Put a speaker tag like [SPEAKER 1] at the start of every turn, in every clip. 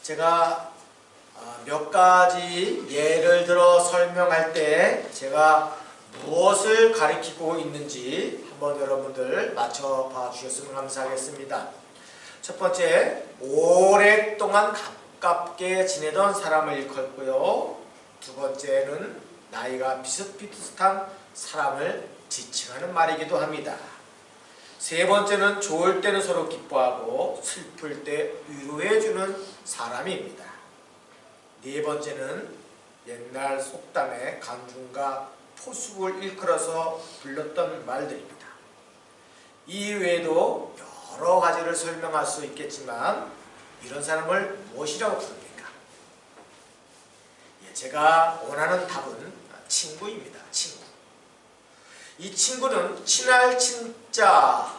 [SPEAKER 1] 제가 몇 가지 예를 들어 설명할 때 제가 무엇을 가리키고 있는지 한번 여러분들 맞춰봐 주셨으면 감사하겠습니다. 첫 번째, 오랫동안 가깝게 지내던 사람을 일컫고요. 두 번째는 나이가 비슷비슷한 사람을 지칭하는 말이기도 합니다. 세 번째는 좋을 때는 서로 기뻐하고 슬플 때 위로해주는 사람입니다. 네 번째는 옛날 속담에 간중과 포숙을 일컬어서 불렀던 말들입니다. 이 외에도 여러 가지를 설명할 수 있겠지만 이런 사람을 무엇이라고 부릅니까? 제가 원하는 답은 친구입니다. 친구. 이 친구는 친할 친자,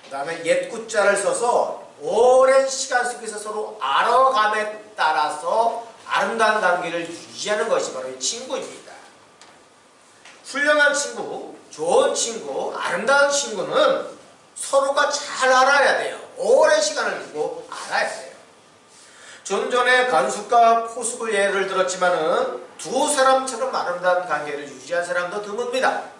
[SPEAKER 1] 그 다음에 옛구자를 써서 오랜 시간 속에서 서로 알아감에 따라서 아름다운 관계를 유지하는 것이 바로 이 친구입니다. 훌륭한 친구, 좋은 친구, 아름다운 친구는 서로가 잘 알아야 돼요. 오랜 시간을 두고 알아야 돼요. 좀 전에 간숙과 포숙을 예를 들었지만은 두 사람처럼 아름다운 관계를 유지한 사람도 드뭅니다.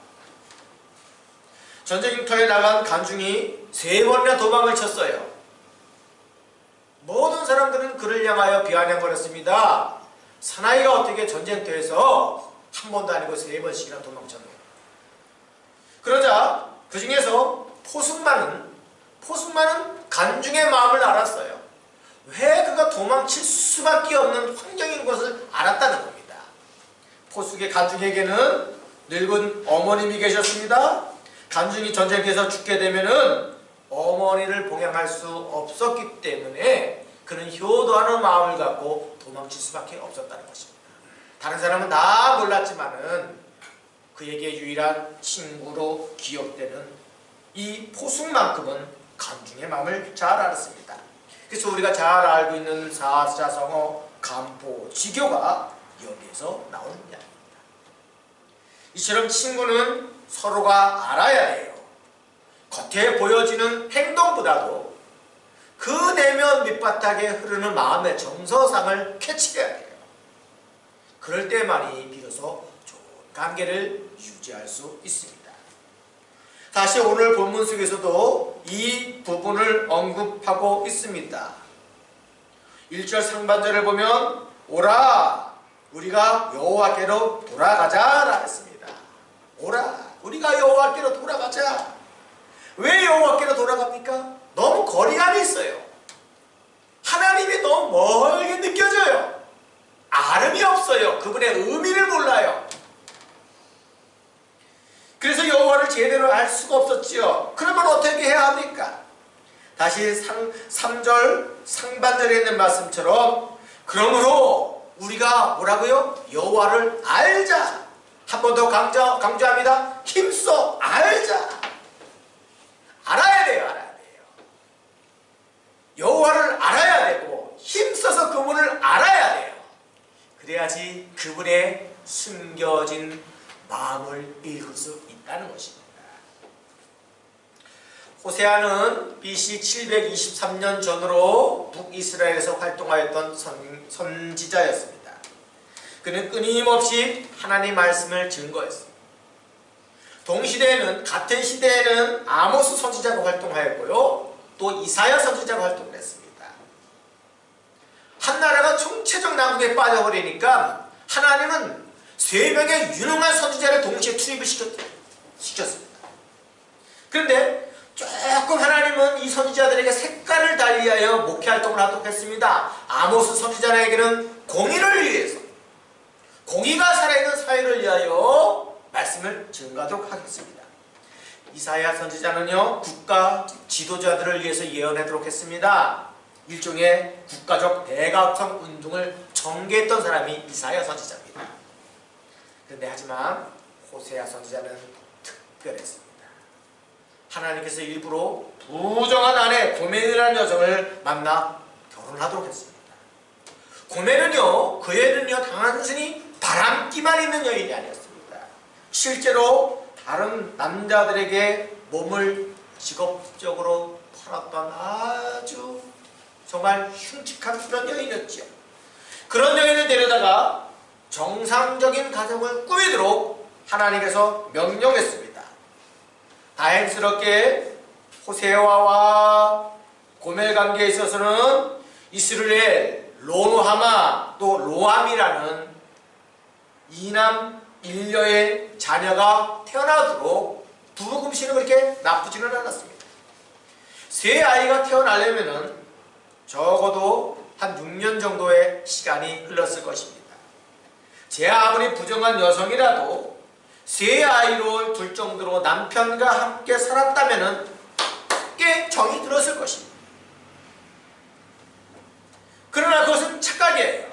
[SPEAKER 1] 전쟁터에 나간 간중이 3번이나 도망을 쳤어요. 모든 사람들은 그를 향하여 비아냥거렸습니다. 사나이가 어떻게 전쟁터에서 한 번도 아니고 3번씩이나 도망쳤노. 그러자 그 중에서 포숙마는 간중의 마음을 알았어요. 왜 그가 도망칠 수밖에 없는 환경인 것을 알았다는 겁니다. 포숙의 간중에게는 늙은 어머님이 계셨습니다. 간중이 전쟁터에서 죽게 되면은 어머니를 봉양할 수 없었기 때문에 그는 효도하는 마음을 갖고 도망칠 수밖에 없었다는 것입니다. 다른 사람은 다 몰랐지만은 그에게 유일한 친구로 기억되는 이 포숙만큼은 간중의 마음을 잘 알았습니다. 그래서 우리가 잘 알고 있는 사자성어, 간포, 지교가 여기에서 나오는 이야기입니다. 이처럼 친구는 서로가 알아야 해요. 겉에 보여지는 행동보다도 그 내면 밑바닥에 흐르는 마음의 정서상을 캐치해야 돼요. 그럴 때만이 비로소 좋은 관계를 유지할 수 있습니다. 다시 오늘 본문 속에서도 이 부분을 언급하고 있습니다. 1절 상반절을 보면 오라 우리가 여호와께로 돌아가자 했습니다. 오라 우리가 여호와께로 돌아가자. 왜 여호와께로 돌아갑니까? 너무 거리감이 있어요. 하나님이 너무 멀게 느껴져요. 아름이 없어요. 그분의 의미를 몰라요. 그래서 여호와를 제대로 알 수가 없었지요. 그러면 어떻게 해야 합니까? 다시 3절 상반절에 있는 말씀처럼 그러므로 우리가 뭐라고요? 여호와를 알자. 한 번 더 강조합니다. 힘써 알자. 알아야 돼요. 알아야 돼요. 여호와를 알아야 되고 힘써서 그분을 알아야 돼요. 그래야지 그분의 숨겨진 마음을 읽을 수 있다는 것입니다. 호세아는 BC 723년 전으로 북이스라엘에서 활동하였던 선지자였습니다. 그는 끊임없이 하나님의 말씀을 증거했습니다. 같은 시대에는 아모스 선지자가 활동하였고요. 또 이사야 선지자가 활동을 했습니다. 한 나라가 총체적 난국에 빠져버리니까 하나님은 3명의 유능한 선지자를 동시에 투입을 시켰습니다. 그런데 조금 하나님은 이 선지자들에게 색깔을 달리하여 목회활동을 하도록 했습니다. 아모스 선지자에게는 공의를 위해서, 공의가 살아있는 사회를 위하여 말씀을 증거하도록 하겠습니다. 이사야 선지자는요, 국가 지도자들을 위해서 예언하도록 했습니다. 일종의 국가적 대각성 운동을 전개했던 사람이 이사야 선지자입니다. 그런데 하지만 호세아 선지자는 특별했습니다. 하나님께서 일부러 부정한 아내 고멜이라는 여성을 만나 결혼하도록 했습니다. 고멜은요, 그 애는요 단순히 바람기만 있는 여인이 아니었습니다. 실제로 다른 남자들에게 몸을 직업적으로 팔았던 아주 정말 흉측한 그런 여인이었죠. 그런 여인을 데려다가 정상적인 가정을 꾸미도록 하나님께서 명령했습니다. 다행스럽게 호세아와 고멜 관계에 있어서는 이스라엘 로노하마 또 로암이라는 이남 일녀의 자녀가 태어나도록 두루금씨는 그렇게 나쁘지는 않았습니다. 세 아이가 태어나려면은 적어도 한 6년 정도의 시간이 흘렀을 것입니다. 제 아무리 부정한 여성이라도 세 아이를 둘 정도로 남편과 함께 살았다면은 꽤 정이 들었을 것입니다. 그러나 그것은 착각이에요.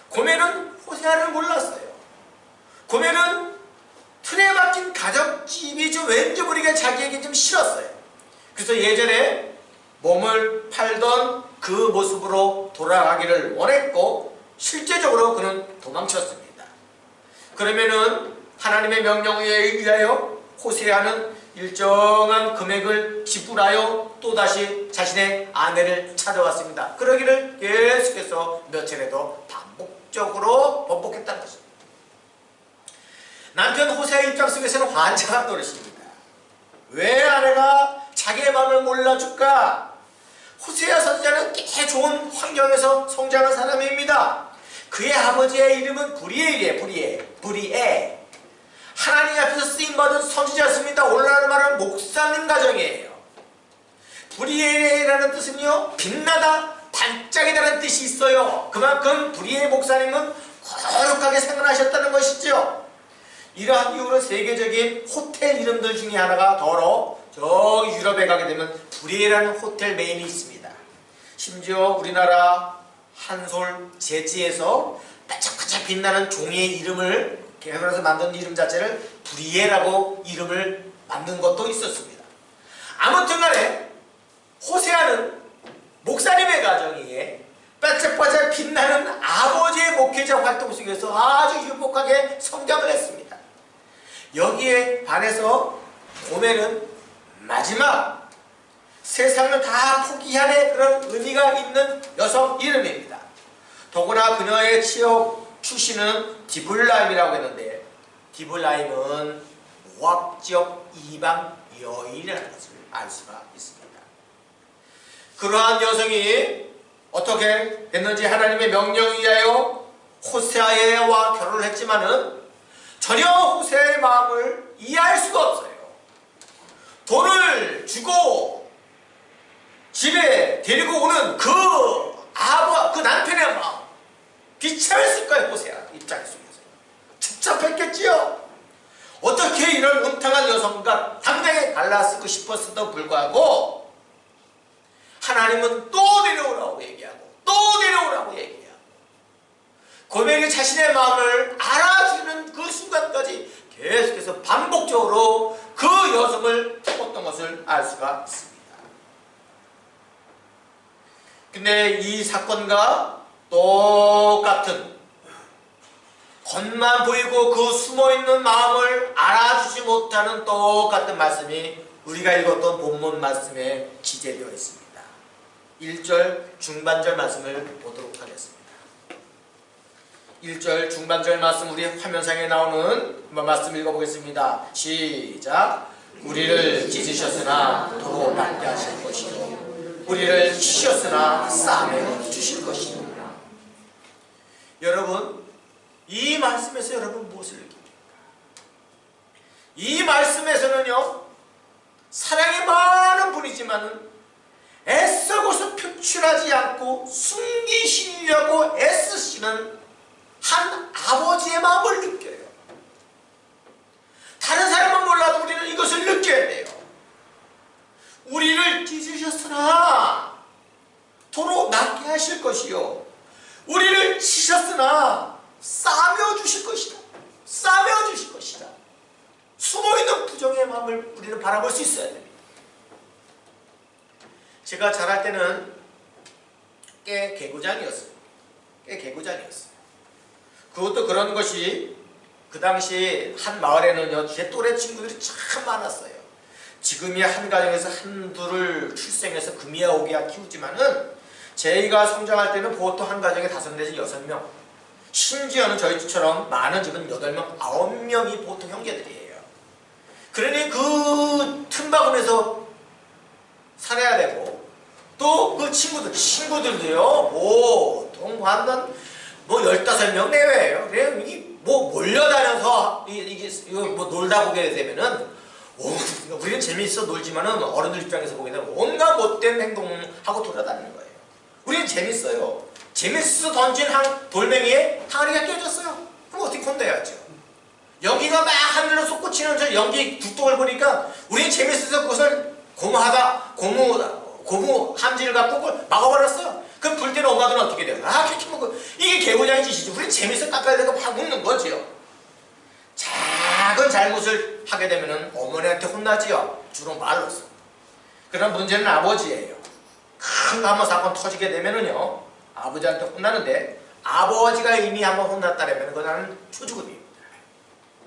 [SPEAKER 1] 고멜은 호세아를 몰랐어요. 고멜은 틀에 박힌 가정집이 좀 왠지 모르게 자기에게 좀 싫었어요. 그래서 예전에 몸을 팔던 그 모습으로 돌아가기를 원했고 실제적으로 그는 도망쳤습니다. 그러면은 하나님의 명령에 의하여 호세아는 일정한 금액을 지불하여 또다시 자신의 아내를 찾아왔습니다. 그러기를 계속해서 며칠에도 반복했다는 것입니다. 남편 호세아의 입장 속에서는 환장한 노릇입니다. 왜 아내가 자기의 마음을 몰라줄까? 호세아 선지자는 꽤 좋은 환경에서 성장한 사람입니다. 그의 아버지의 이름은 브리에. 하나님 앞에서 쓰임받은 선지자였습니다. 오늘날 말은 목사님 가정이에요. 브리에라는 뜻은요, 빛나다, 반짝이다라는 뜻이 있어요. 그만큼 브리에 목사님은 거룩하게 생활하셨다는 것이죠. 이러한 이유로 세계적인 호텔 이름들 중에 하나가 더러 저기 유럽에 가게 되면 브리에라는 호텔 메인이 있습니다. 심지어 우리나라 한솔 제지에서 반짝반짝 빛나는 종이의 이름을 개발해서 만든 이름 자체를 브리에라고 이름을 만든 것도 있었습니다. 아무튼 간에 호세아는 목사님의 가정이에 반짝반짝 빛나는 아버지의 목회자 활동 속에서 아주 유복하게 성장을 했습니다. 여기에 반해서 고멜은 마지막 세상을 다 포기하는 그런 의미가 있는 여성 이름입니다. 더구나 그녀의 지역 출신은 디블라임이라고 했는데 디블라임은 모압 지역 이방 여인이라는 것을 알 수가 있습니다. 그러한 여성이 어떻게 됐는지 하나님의 명령에 의하여 호세아와 결혼을 했지만은 전혀 호세아의 마음을 이해할 수가 없어요. 돈을 주고 집에 데리고 오는 그 남편의 마음 비참했을 거예요. 호세아 입장 속에서 답답했겠지요. 어떻게 이런 음탕한 여성과 당장에 갈라쓰고 싶었음에도 불구하고 하나님은 또 내려오라고 얘기하고 또 내려오라고 얘기해요. 고멜이 자신의 마음을 알아주는 그 순간까지 계속해서 반복적으로 그 여성을 채웠던 것을 알 수가 있습니다. 근데 이 사건과 똑같은 겉만 보이고 그 숨어있는 마음을 알아주지 못하는 똑같은 말씀이 우리가 읽었던 본문 말씀에 기재되어 있습니다. 1절 중반절 말씀을 보도록 하겠습니다. 1절 중반절 말씀 우리 화면상에 나오는 말씀 읽어보겠습니다. 시작. 우리를 찢으셨으나 도로 낫게 하실 것이요 우리를 치셨으나 싸매어 주실 것이요. 여러분 이 말씀에서 여러분 무엇을 느낍니까? 이 말씀에서는요 사랑이 많은 분이지만은 애써 그것을 표출하지 않고 숨기시려고 애쓰시는 한 아버지의 마음을 느껴요. 다른 사람은 몰라도 우리는 이것을 느껴야 돼요. 우리를 찢으셨으나 도로 낫게 하실 것이요 우리를 치셨으나 싸매어 주실 것이다. 싸매어 주실 것이다. 숨어있는 부정의 마음을 우리는 바라볼 수 있어야 됩니다. 제가 자랄 때는 꽤 개구장이었어요. 그것도 그런 것이 그 당시 한 마을에는요 제 또래 친구들이 참 많았어요. 지금이야 한 가정에서 한둘을 출생해서 금이야 오기야 키우지만은 저희가 성장할 때는 보통 한 가정에 5 내지 6명, 심지어는 저희 집처럼 많은 집은 8명, 9명이 보통 형제들이에요. 그러니 그 틈바구니에서 살아야 되고, 또 그 친구들도요, 보통 한 15명 내외예요. 그래요. 뭐 몰려다녀서 이거 뭐 놀다 보게 되면은 우리는 재밌어 놀지만은 어른들 입장에서 보게 되면 온갖 못된 행동하고 돌아다니는 거예요. 우리는 재밌어요. 재밌어 던진 한 돌멩이에 항아리가 깨졌어요. 그럼 어떻게 혼내야죠? 연기가 막 하늘로 솟구치는 저 연기 뚝뚝을 보니까 우리는 재밌어서 그것을 고무 함지를 갖고 그걸 막아버렸어요. 그럼 불 때는 엄마들은 어떻게 돼요? 그렇게 먹고 이게 개구장의 짓이지. 우리는 재밌어 깎아야 되고 막 먹는 거지요. 작은 잘못을 하게 되면은 어머니한테 혼나지요. 주로 말로써. 그런 문제는 아버지예요. 큰 거 한번 사건 터지게 되면은요, 아버지한테 혼나는데 아버지가 이미 한번 혼났다라면 그거는 초주급입니다.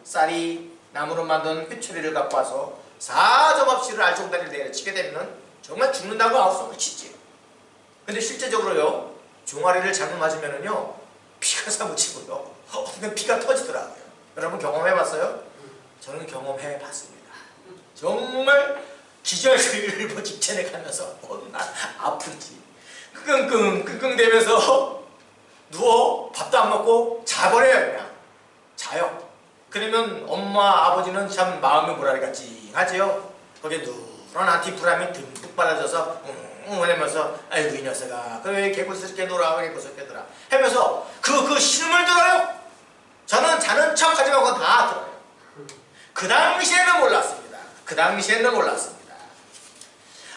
[SPEAKER 1] 쌀이 나무로 만든 회초리를 갖고 와서 사정없이를 알종다리를 내려치게 되면은 정말 죽는다고 아우성을 치지요. 근데 실제적으로요, 종아리를 잘못 맞으면은요, 피가 사무치고요, 없는 피가 터지더라고요. 여러분 경험해봤어요? 저는 경험해봤습니다. 정말 기절일보 직전에 가면서 나 아프지. 끙끙대면서 누워 밥도 안 먹고 자버려요. 그냥 자요. 그러면 엄마 아버지는 참 마음이 뭐랄까 찡하지요. 거기에 누런 안티프라민 듬뿍 발라져서 하면서 아이고 이 녀석아 그래 개구스럽게 놀아 개구스럽게 놀아 하면서 그 신음을 들어요. 저는 자는 척 하지 말고 다 들어요. 그 당시에는 몰랐습니다. 그 당시에는 몰랐습니다.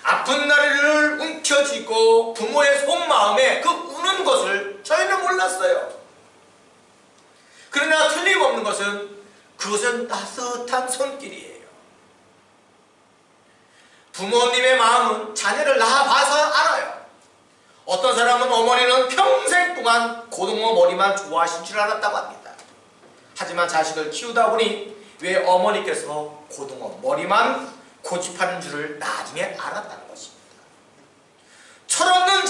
[SPEAKER 1] 아픈 다리를 움켜쥐고 부모의 속마음에 그 우는 것을 저희는 몰랐어요. 그러나 틀림없는 것은 그것은 따뜻한 손길이에요. 부모님의 마음은 자녀를 낳아봐서 알아요. 어떤 사람은 어머니는 평생 동안 고등어 머리만 좋아하신 줄 알았다고 합니다. 하지만 자식을 키우다 보니 왜 어머니께서 고등어 머리만 고집하는 줄을 나중에 알았다는 것입니다. 철없는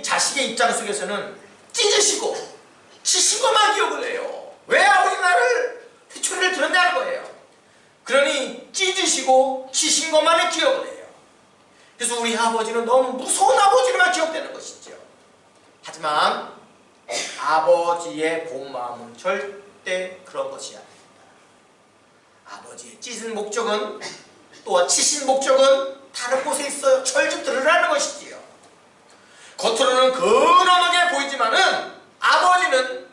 [SPEAKER 1] 자식의 입장 속에서는 찢으시고 치신 것만 기억을 해요. 왜 아버지 나를 회초리를 들었냐는 거예요. 그러니 찢으시고 치신 것만을 기억을 해요. 그래서 우리 아버지는 너무 무서운 아버지로만 기억되는 것이죠. 하지만 아버지의 본 마음은 절대 그런 것이 아닙니다. 아버지의 찢은 목적은 또한 치신 목적은 다른 곳에 있어요. 철 좀 들으라는 것이지요. 겉으로는 근엄하게 보이지만은 아버지는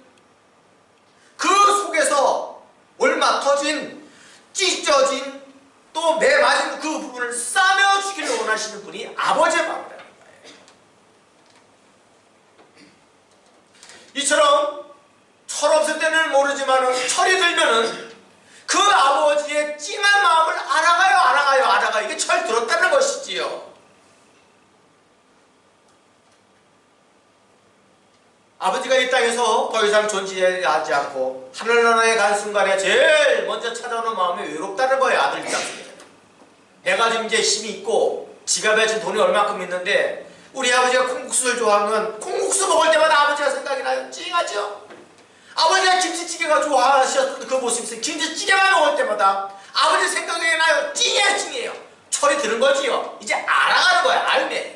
[SPEAKER 1] 그 속에서 얼마 터진 찢어진 또 매 맞은 그 부분을 싸며 주기를 원하시는 분이 아버지의 마음이라는 거예요. 이처럼 철 없을 때는 모르지만은 철이 들면은 그 아버지의 찡한 마음을 알아가요. 이게 철 들었다는 것이지요. 아버지가 이 땅에서 더 이상 존재하지 않고 하늘나라에 간 순간에 제일 먼저 찾아오는 마음이 외롭다는 거예요. 아들 입장에서. 내가 지금 이제 힘이 있고 지갑에 지금 돈이 얼마큼 있는데 우리 아버지가 콩국수를 좋아하면 콩국수 먹을 때마다 아버지가 생각이 나요. 찡하죠? 아버지가 김치찌개가 좋아하셨던 그 모습이 있어요. 김치찌개만 먹을 때마다 아버지 생각이 나요. 찡해요. 철이 드는 거지요. 이제 알아가는 거예요. 알매예요.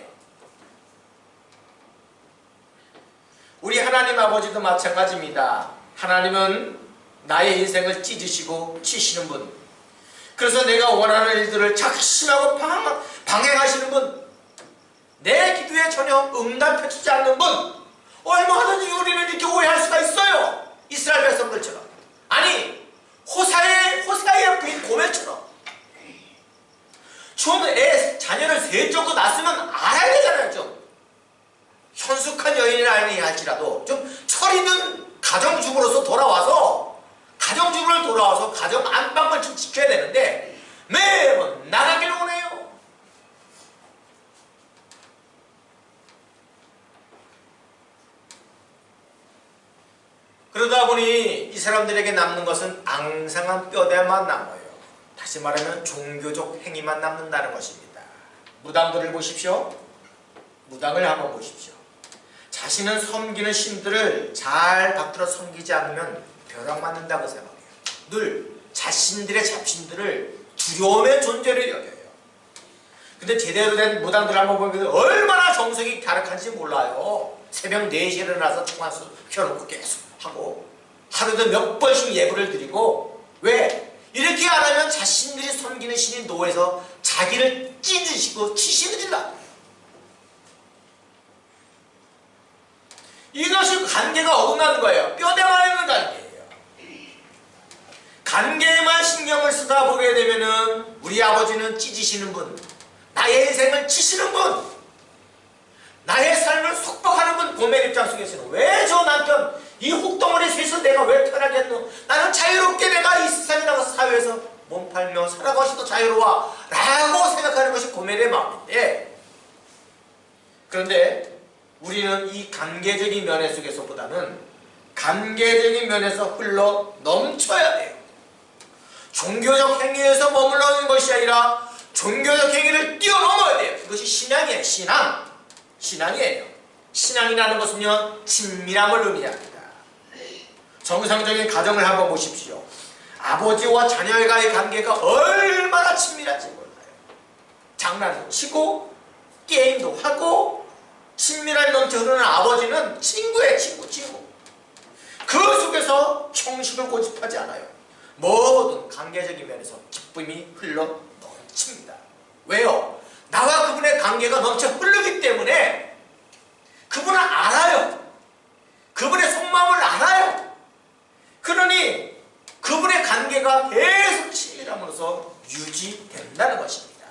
[SPEAKER 1] 우리 하나님 아버지도 마찬가지입니다. 하나님은 나의 인생을 찢으시고 치시는 분, 그래서 내가 원하는 일들을 작심하고 방해하시는 분, 내 기도에 전혀 응답해주지 않는 분, 얼마든지 우리는 이렇게 오해할 수가 있어요. 이스라엘 백성들처럼. 아니 호사의 부인 고멜처럼 좀 자녀를 셋 정도 낳았으면 알아야 되잖아요. 좀 현숙한 여인이 할지라도 좀 철있는 가정주부로서 돌아와서 가정 안방을 좀 지켜야 되는데 매번 나가기를 원해요. 그러다 보니 이 사람들에게 남는 것은 앙상한 뼈대만 남아요. 다시 말하면 종교적 행위만 남는다는 것입니다. 무당들을 보십시오. 무당을 한번 보십시오. 자신은 섬기는 신들을 잘 받들어 섬기지 않으면 벼락맞는다고 생각해요. 늘 자신들의 잡신들을 두려움의 존재를 여겨요. 근데 제대로 된 무당들 한번 보면 얼마나 정성이 가득한지 몰라요. 새벽 4시에 일어나서 총화수 켜놓고 계속 하고 하루도 몇 번씩 예불을 드리고, 왜? 이렇게 안 하면 자신들이 섬기는 신이 노에서 자기를 찢으시고 치시느질라. 이것이 관계가 어긋나는 거예요. 뼈대만 있는 관계예요. 관계에만 신경을 쓰다 보게 되면은 우리 아버지는 찢으시는 분, 나의 인생을 치시는 분, 나의 삶을 속박하는 분, 고멜 입장 속에서는 왜 저 남편 이 혹덩어리 셋을 내가 왜 편하겠노? 나는 자유롭게 내가 이 세상에 나가서 사회에서 몸 팔며 살아가시도 자유로워 라고 생각하는 것이 고멜의 마음인데, 그런데 우리는 이 관계적인 면에 속에서보다는 관계적인 면에서 흘러 넘쳐야 돼요. 종교적 행위에서 머물러 있는 것이 아니라 종교적 행위를 뛰어넘어야 돼요. 그것이 신앙이에요. 신앙이에요. 신앙이라는 것은요, 친밀함을 의미합니다. 정상적인 가정을 한번 보십시오. 아버지와 자녀와의 관계가 얼마나 친밀한지 몰라요. 장난도 치고 게임도 하고 친밀함이 넘쳐 흐르는 아버지는 친구예요. 친구. 그 속에서 형식을 고집하지 않아요. 모든 관계적인 면에서 기쁨이 흘러 넘칩니다. 왜요? 나와 그분의 관계가 넘쳐 흐르기 때문에 그분을 알아요. 그분의 속마음을 알아요. 그러니 그분의 관계가 계속 친밀함으로써 유지된다는 것입니다.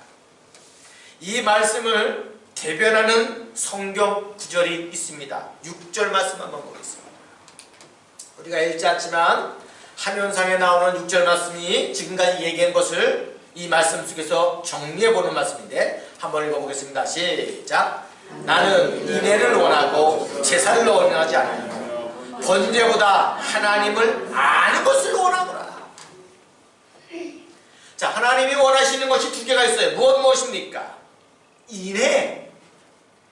[SPEAKER 1] 이 말씀을 대변하는 성경 구절이 있습니다. 6절 말씀 한번 보겠습니다. 우리가 읽지 않지만 화면상에 나오는 6절 말씀이 지금까지 얘기한 것을 이 말씀 속에서 정리해보는 말씀인데 한번 읽어보겠습니다. 시작. 나는 인애를 원하고 제사를 원하지 않아요. 번제보다 하나님을 아는 것을 원하노라. 자, 하나님이 원하시는 것이 두 개가 있어요. 무엇입니까? 인애.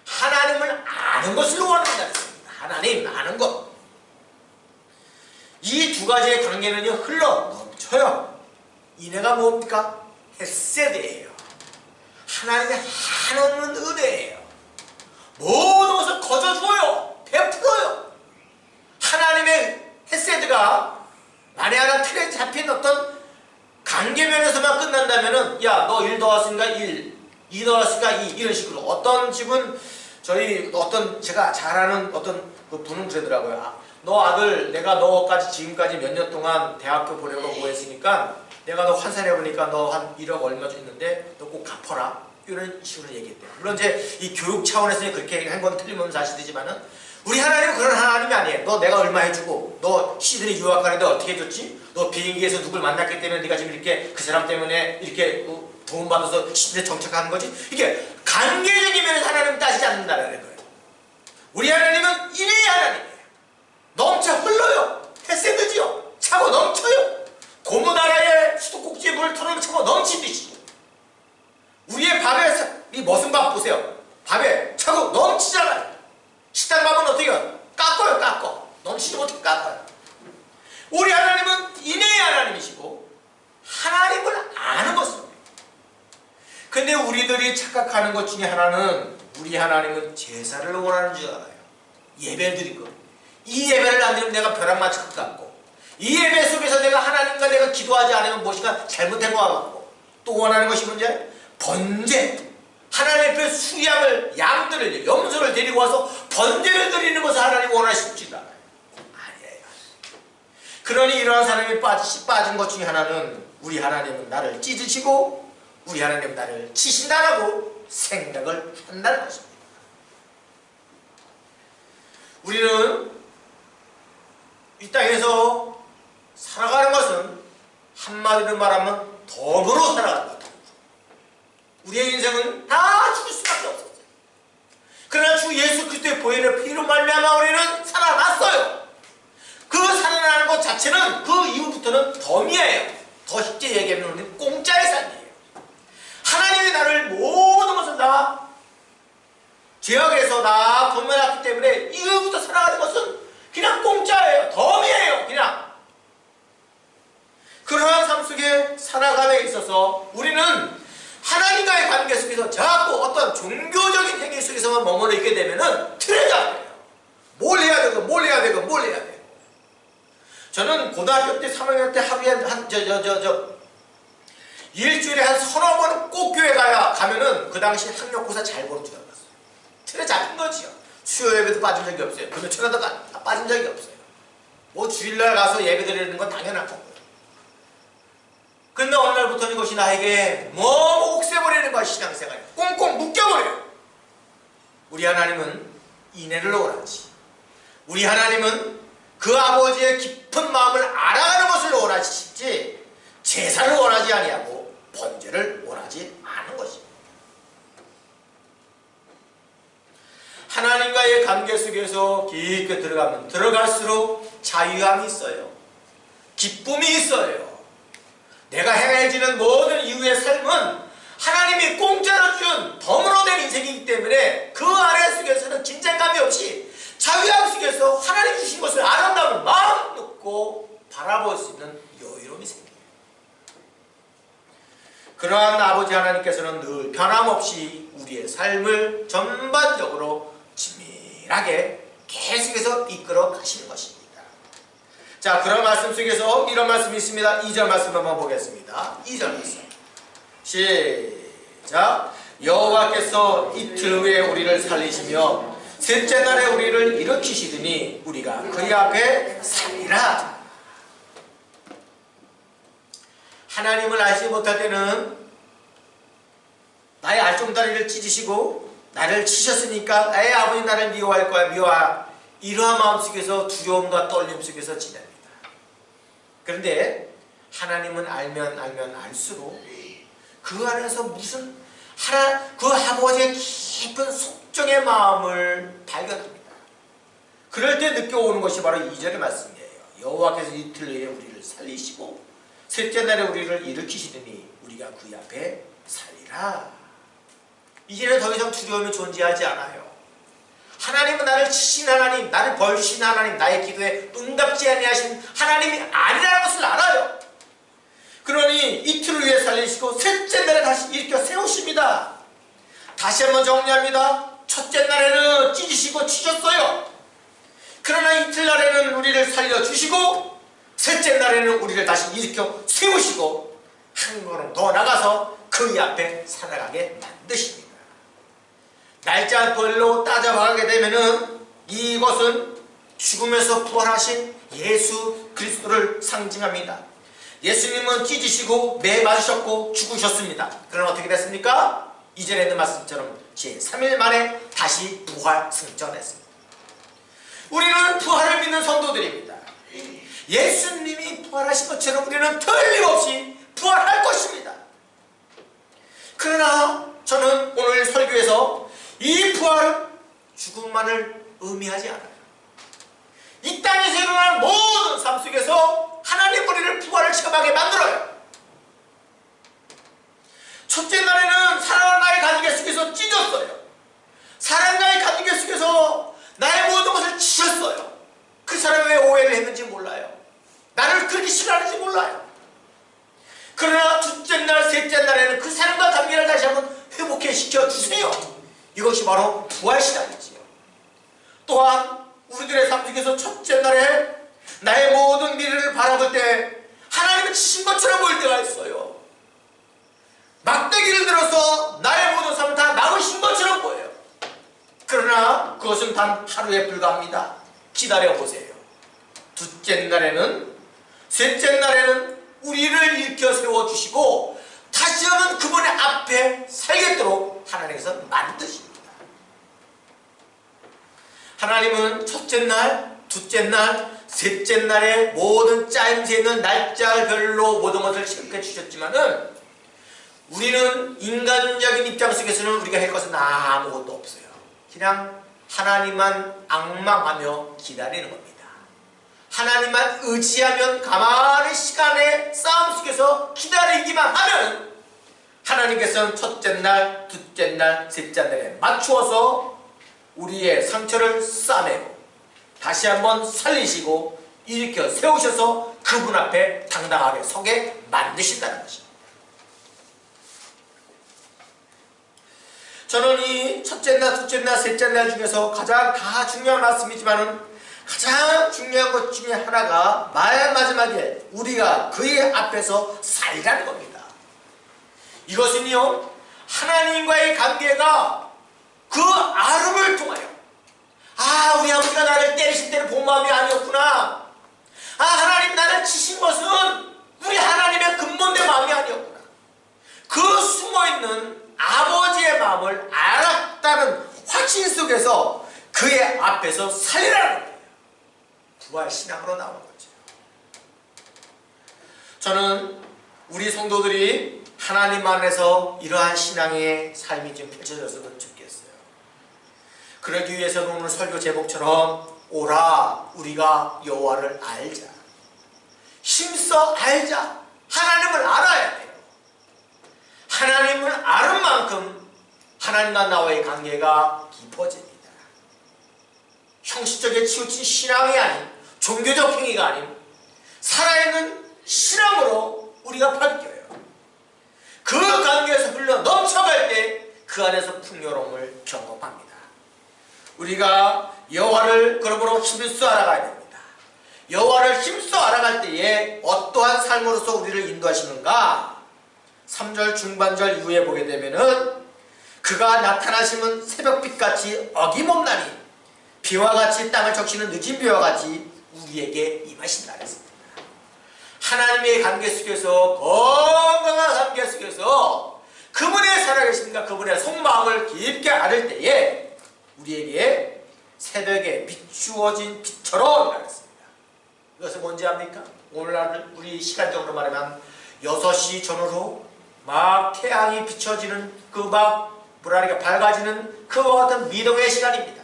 [SPEAKER 1] 하나님을 아는 것을 원한다 했습니다. 하나님 아는 것. 이 두 가지의 관계는요, 흘러 넘쳐요. 인애가 뭡니까? 헤세드예요. 하나님의 한없는 은혜예요. 모든 것을 거저주어요. 베풀어요. 하나님의 헤세드가 만에 하나 틀에 잡힌 어떤 관계면에서만 끝난다면은, 야, 너 1 더했으니까 1, 2 더했으니까 2, 이런 식으로. 어떤 집은 제가 잘 아는 어떤 그 분은 그러더라고요. 너 아들, 내가 너까지 지금까지 몇 년 동안 대학교 보내고 뭐 했으니까 내가 너 환산해보니까 너 한 1억 얼마 있는데 너 꼭 갚아라. 이런 식으로 얘기했대요. 물론 이제 이 교육 차원에서 그렇게 한 건 틀림없는 사실이지만은 우리 하나님은 그런 하나님이 아니에요. 너 내가 얼마 해주고, 너 시드니 유학하는데 어떻게 해줬지? 너 비행기에서 누굴 만났기 때문에 네가 지금 이렇게 그 사람 때문에 이렇게 도움받아서 시드니에 정착하는 거지? 이게 관계적인 면에서 하나님은 따지지 않는다는 거예요. 우리 하나님은 인애의 하나님이에요. 넘쳐 흘러요. 헤세드지요. 차고 넘쳐요. 고무나라의 수도꼭지에 물 털어놓으면 차고 넘치듯이. 우리의 밥에 이 머슴밥 보세요. 밥에 차고 넘치잖아요. 식당 밥은 어떻게 해요? 깎아요. 넘치지 못해 깎아요. 우리 하나님은 인애의 하나님이시고 하나님을 아는 것입니다. 근데 우리들이 착각하는 것 중에 하나는 우리 하나님은 제사를 원하는 줄 알아요. 예배를 드릴 거. 이 예배를 안 드리면 내가 벼락 맞을 것 같고, 이 예배 속에서 내가 하나님과 내가 기도하지 않으면 무엇인가 잘못된 것 같고, 또 원하는 것이 뭔지 번제. 하나님 앞에 수양을, 양들을, 염소를 데리고 와서 번제를 드리는 것을 하나님 원하시지 않아요. 아니에요. 그러니 이러한 사람이 빠진 것 중에 하나는 우리 하나님은 나를 찢으시고 우리 하나님은 나를 치신다라고 생각을 한다는 것입니다. 우리는 이 땅에서 살아가는 것은 한마디로 말하면 덤으로 살아가는 것. 우리의 인생은 다 죽을 수밖에 없었어요. 그러나 주 예수 그리스도의 보혈의 피로 말미암아 우리는 살아났어요. 그 살아나는 것 자체는 그 이후부터는 덤이에요. 더 쉽게 얘기하면 우리는 공짜의 삶이에요. 하나님이 나를 모든 것을 다 지역에서 다 건너놨기 때문에 이후부터 살아가는 것은 그냥 공짜예요. 덤이에요. 그냥. 그러한 삶 속에 살아감에 있어서 우리는 하나님과의 관계 속에서 자꾸 어떤 종교적인 행위 속에서만 머물러 있게 되면은 틀에 잡혀요. 뭘 해야 되고 뭘 해야 되고 뭘 해야 되고. 저는 고등학교 때 3학년 때 하루에 일주일에 한 서너 번은 꼭 교회 가면은 그 당시 학력고사 잘 보는 줄 알았어요. 틀에 잡힌 거지요. 수요 예배도 빠진 적이 없어요. 금요 철학도 빠진 적이 없어요. 뭐 주일날 가서 예배 드리는 건 당연한 거고요. 근데 어느 날부터는 이것이 나에게 너무 옥새버리는 거야. 신앙생활이 꽁꽁 묶여버려요. 우리 하나님은 인애를 원하지. 우리 하나님은 그 아버지의 깊은 마음을 알아가는 것을 원하시지 제사를 원하지 아니하고 번제를 원하지 않은 것입니다. 하나님과의 관계 속에서 깊게 들어가면 들어갈수록 자유함이 있어요. 기쁨이 있어요. 내가 행해지는 모든 이후의 삶은 하나님이 공짜로 준 덤으로 된 인생이기 때문에 그 아래 속에서는 긴장감이 없이 자유함 속에서 하나님 주신 것을 아름다운 마음 놓고 바라볼 수 있는 여유로움이 생겨요. 그러한 아버지 하나님께서는 늘 변함없이 우리의 삶을 전반적으로 치밀하게 계속해서 이끌어 가시는 것입니다. 자, 그런 말씀 속에서 이런 말씀이 있습니다. 2절 말씀 한번 보겠습니다. 2절 말씀 시작. 여호와께서 이틀 후에 우리를 살리시며 셋째 날에 우리를 일으키시더니 우리가 그의 앞에 살리라. 하나님을 알지 못할 때는 나의 알종다리를 찢으시고 나를 치셨으니까 나의 아버지 나를 미워할 거야 미워하 이러한 마음속에서 두려움과 떨림 속에서 지냅니다. 그런데 하나님은 알면 알수록 그 안에서 무슨 그 아버지의 깊은 속정의 마음을 발견합니다. 그럴 때 느껴오는 것이 바로 2절의 말씀이에요. 여호와께서 이틀 후에 우리를 살리시고 셋째 날에 우리를 일으키시더니 우리가 그 앞에 살리라. 이제는 더 이상 두려움이 존재하지 않아요. 하나님은 나를 치신 하나님, 나를 벌신 하나님, 나의 기도에 응답지 아니하신 하나님이 아니라는 것을 알아요. 그러니 이틀 후에 살리시고 셋째 날에 다시 일으켜 세우십니다. 다시 한번 정리합니다. 첫째 날에는 찢으시고 치셨어요. 그러나 이틀 날에는 우리를 살려주시고 셋째 날에는 우리를 다시 일으켜 세우시고 한 걸음 더 나가서 그 앞에 살아가게 만드십니다. 날짜별로 따져가게 되면은 이것은 죽음에서 부활하신 예수 그리스도를 상징합니다. 예수님은 찢으시고 매 맞으셨고 죽으셨습니다. 그럼 어떻게 됐습니까? 이전에 있는 말씀처럼 제3일 만에 다시 부활 승천했습니다. 우리는 부활을 믿는 성도들입니다. 예수님이 부활하신 것처럼 우리는 틀림없이 부활할 것입니다. 그러나 저는 오늘 설교에서 이 부활은 죽음만을 의미하지 않아요. 이 땅에서 일어나는 모든 삶 속에서 하나님 우리를 부활을 체험하게 만들어요. 첫째 날에는 사랑과의 관계 속에서 찢었어요. 사랑과의 관계 속에서 나의 모든 것을 치셨어요. 그 사람이 왜 오해를 했는지 몰라요. 나를 그렇게 싫어하는지 몰라요. 그러나 둘째 날, 셋째 날에는 그 사람과 관계를 다시 한번 회복시켜 주세요. 이것이 바로 부활시간이지요. 또한 우리들의 삶 속에서 첫째 날에 나의 모든 미래를 바라볼 때 하나님이 치신 것처럼 보일 때가 있어요. 막대기를 들어서 나의 모든 삶을 다 막으신 것처럼 보여요. 그러나 그것은 단 하루에 불과합니다. 기다려보세요. 둘째 날에는, 셋째 날에는 우리를 일으켜 세워주시고 다시 한번 그분의 앞에 살겠도록 하나님께서 만드십니다. 하나님은 첫째 날, 둘째 날, 셋째 날에 모든 짜임새 있는 날짜별로 모든 것을 체크해 주셨지만은 우리는 인간적인 입장 속에서는 우리가 할 것은 아무것도 없어요. 그냥 하나님만 앙망하며 기다리는 겁니다. 하나님만 의지하면 가만히 시간의 싸움 속에서 기다리기만 하면 하나님께서는 첫째 날, 둘째 날, 셋째 날에 맞추어서 우리의 상처를 싸매고 다시 한번 살리시고 일으켜 세우셔서 그분 앞에 당당하게 서게 만드신다는 것입니다. 저는 이 첫째 날, 둘째 날, 셋째 날 중에서 가장 다 중요한 말씀이지만은 가장 중요한 것 중에 하나가 말 마지막에 우리가 그의 앞에서 살라는 겁니다. 이것은요, 하나님과의 관계가 그 아름을 통하여, 아, 우리 아버지가 나를 때리실 때는 본 마음이 아니었구나. 아, 하나님 나를 치신 것은 우리 하나님의 근본된 마음이 아니었구나. 그 숨어있는 아버지의 마음을 알았다는 확신 속에서 그의 앞에서 살리라는 거예요. 부활신앙으로 나오는 거죠. 저는 우리 성도들이 하나님 안에서 이러한 신앙의 삶이 좀 펼쳐졌으면 좋겠어요. 그러기 위해서는 오늘 설교 제목처럼 오라 우리가 여호와를 알자, 힘써 알자. 하나님을 알아야 돼요. 하나님을 아는 만큼 하나님과 나와의 관계가 깊어집니다. 형식적에 치우친 신앙이 아닌, 종교적 행위가 아닌 살아있는 신앙으로 우리가 바뀌어요. 그 관계에서 흘러 넘쳐갈 때 그 안에서 풍요로움을 경험합니다. 우리가 여호와를 그러므로 힘써 알아가야 됩니다. 여호와를 힘써 알아갈 때에 어떠한 삶으로서 우리를 인도하시는가? 3절 중반절 이후에 보게 되면은 그가 나타나시면 새벽빛같이 어김없나니 비와 같이 땅을 적시는 늦은 비와 같이 우리에게 임하신다 그랬습니다. 하나님의 관계 속에서, 건강한 관계 속에서 그분의 살아계심과 그분의 속마음을 깊게 알을 때에 우리에게 새벽에 비추어진 빛처럼 말했습니다. 이것은 뭔지 압니까? 오늘날 우리 시간적으로 말하면 6시 전후로 막 태양이 비춰지는 그 막 뭐랄까 밝아지는 그와 같은 미동의 시간입니다.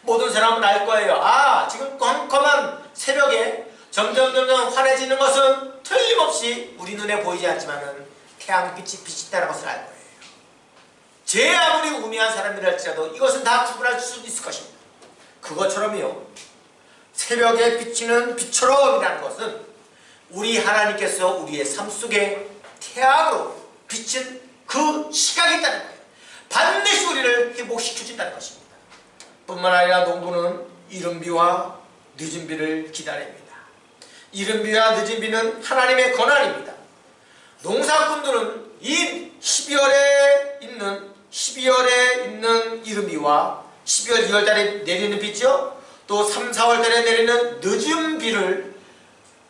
[SPEAKER 1] 모든 사람은 알 거예요. 아, 지금 컴컴한 새벽에 점점 환해지는 것은 틀림없이 우리 눈에 보이지 않지만은 태양빛이 비친다는 것을 알 거예요. 제 아무리 우매한 사람이랄지라도 이것은 다 구분할 수 있을 것입니다. 그것처럼요, 새벽에 비치는 빛처럼이라는 것은 우리 하나님께서 우리의 삶 속에 태양으로 비친 그 시각이 있다는 거예요. 반드시 우리를 회복시켜준다는 것입니다. 뿐만 아니라 농부는 이른 비와 늦은 비를 기다립니다. 이른 비와 늦은 비는 하나님의 권한입니다. 농사꾼들은 이 12월에 있는 이른 비와 12월, 2월 달에 내리는 비죠. 또 3, 4월 달에 내리는 늦은 비를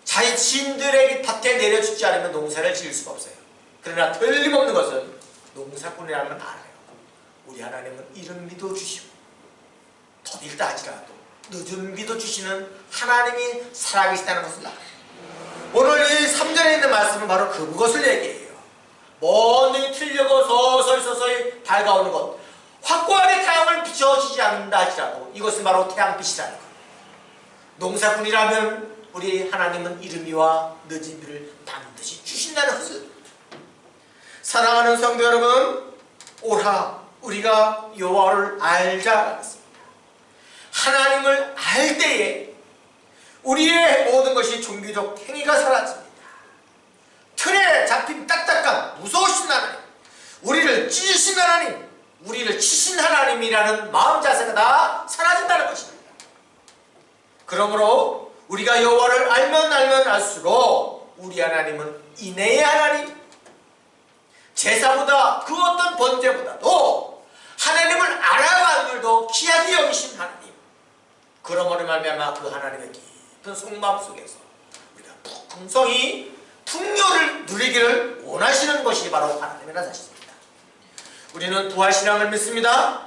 [SPEAKER 1] 자신들의 밭에 내려주지 않으면 농사를 지을 수가 없어요. 그러나 틀림없는 것은 농사꾼이라는 건 알아요. 우리 하나님은 이른 비도 주시고 더딜다 하지라도 늦은 비도 주시는 하나님이 살아계시다는 것을 알아요. 오늘 이 3절에 있는 말씀은 바로 그것을 얘기해요. 먼 등이 틀려고 서서히 밝아오는 것, 확고하게 태양을 비춰주지 않는다 할지라도 이것은 바로 태양빛이라는 것. 농사꾼이라면 우리 하나님은 이른 비와 늦은 비를 반드시 주신다는 것을. 사랑하는 성도 여러분, 오라 우리가 여호와를 알자 했습니다. 하나님을 알 때에 우리의 모든 것이 종교적 행위가 사라집니다. 틀에 잡힌 딱딱한 무서우신 하나님, 우리를 찢으신 하나님, 우리를 치신 하나님이라는 마음 자세가 다 사라진다는 것입니다. 그러므로 우리가 여호와를 알면 알수록 우리 하나님은 인애의 하나님, 제사보다 그 어떤 번제보다도 하나님을 알아가는 일도 귀하게 여기신 하나님. 그러므로 말미암아 그 하나님의 깊은 속마음 속에서 우리가 풍성히 풍요를 누리기를 원하시는 것이 바로 하나님의 사실입니다. 우리는 부활신앙을 믿습니다.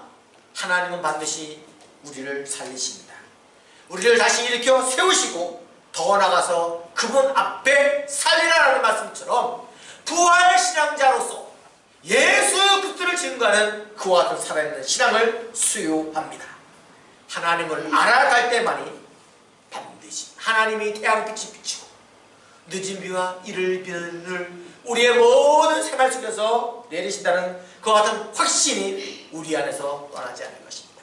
[SPEAKER 1] 하나님은 반드시 우리를 살리십니다. 우리를 다시 일으켜 세우시고 더 나아가서 그분 앞에 살리라는 말씀처럼 부활신앙자로서 예수 그리스도를 증거하는 그와 같은 살아있는 신앙을 수요합니다. 하나님을 알아갈 때만이 반드시 하나님이 태양빛이 비치고 늦은 비와 이른 비를 우리의 모든 생활 속에서 내리신다는 그와 같은 확신이 우리 안에서 떠나지 않을 것입니다.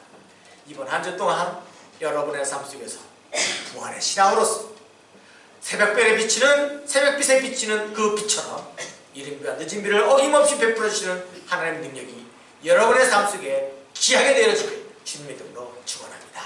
[SPEAKER 1] 이번 한 주 동안 여러분의 삶 속에서 부활의 신앙으로서 새벽별에 비치는 새벽빛에 비치는 그 빛처럼 이른비와 늦은비를 어김없이 베풀어 주시는 하나님의 능력이 여러분의 삶 속에 귀하게 되어지길 주님의 이름으로 축원합니다.